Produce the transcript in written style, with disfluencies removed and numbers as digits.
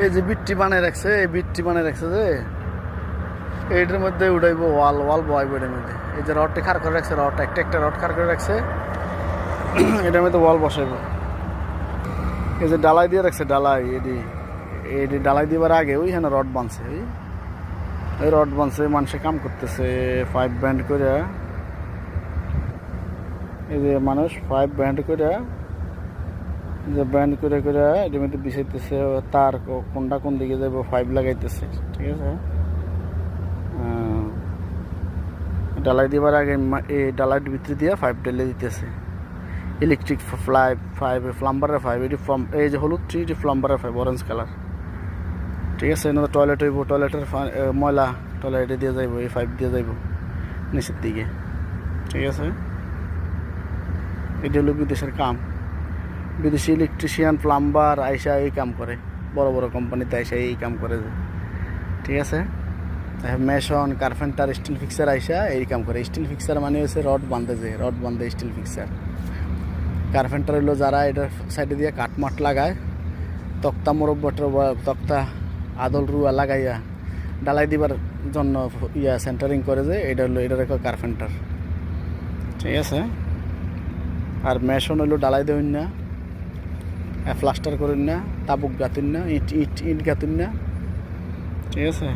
এই যে বিটটি বানায় রাখছে, এই বিটটি বানায় রাখছে যে এইটার মধ্যে উঠাইব ওয়াল ওয়াল বয়াইব এটার মধ্যে। এই যে রডটি খাড় করে রাখছে, রড একটা একটা রড খাড় করে রাখছে, এটার মধ্যে ওয়াল বসাইব। এই যে ডালাই দিয়ে রাখছে, ডালাই এটি ডালাই দিবার আগে ওইখানে রড বানছে, এই রড বানছে, মানুষে কাম করতেছে পাইপ ব্যান্ড করে। এই যে মানুষ পাইপ ব্যান্ড করে, যে ব্যান্ড করে করে এটার মধ্যে বিছাইতেছে, তার কোনটা কোন দিকে যাবো পাইপ লাগাইতেছে, ঠিক আছে। ডালাই দিবার আগে এই ডালাইয়ের ভিতরে দিয়ে পাইপ ঢেলে দিতেছে। ইলেকট্রিক পাইপ, প্লাম্বারের পাইপ, এই যে হলুদ ট্রি, এটি প্লাম্বারের পাইপ, অরেঞ্জ কালার, ঠিক আছে। এনে টয়লেট হইব, টয়লেটের ময়লা টয়লেটে দিয়ে যাইব, এই পাইপ দিয়ে যাইব নিচের দিকে, ঠিক আছে। এটা হলো বিদেশের কাম। বিদেশি ইলেকট্রিশিয়ান প্লাম্বার আইসা এই কাম করে, বড় বড় কোম্পানিতে আইসা এই কাম করে, ঠিক আছে। মেশন, কার্পেন্টার, স্টিল ফিক্সার আইসা এই কাম করে। স্টিল ফিক্সার মানে হচ্ছে রড বাঁধে, যে রড বাঁধে স্টিল ফিক্সার। কার্পেন্টার হলো যারা এটার সাইডে দিয়ে কাঠমাট লাগায়, তক্তা মোরব্বটের তক্তা আদল রুয়া লাগাইয়া ডালাই দিবার জন্য সেন্টারিং করে, যে এটা হলো এটার একটা কার্পেন্টার, ঠিক আছে। আর মেশন হইলো ডালাই দেউন না, প্লাস্টার করেন না, তাবুক গাতুন না, ইট গাতুন না, ঠিক আছে।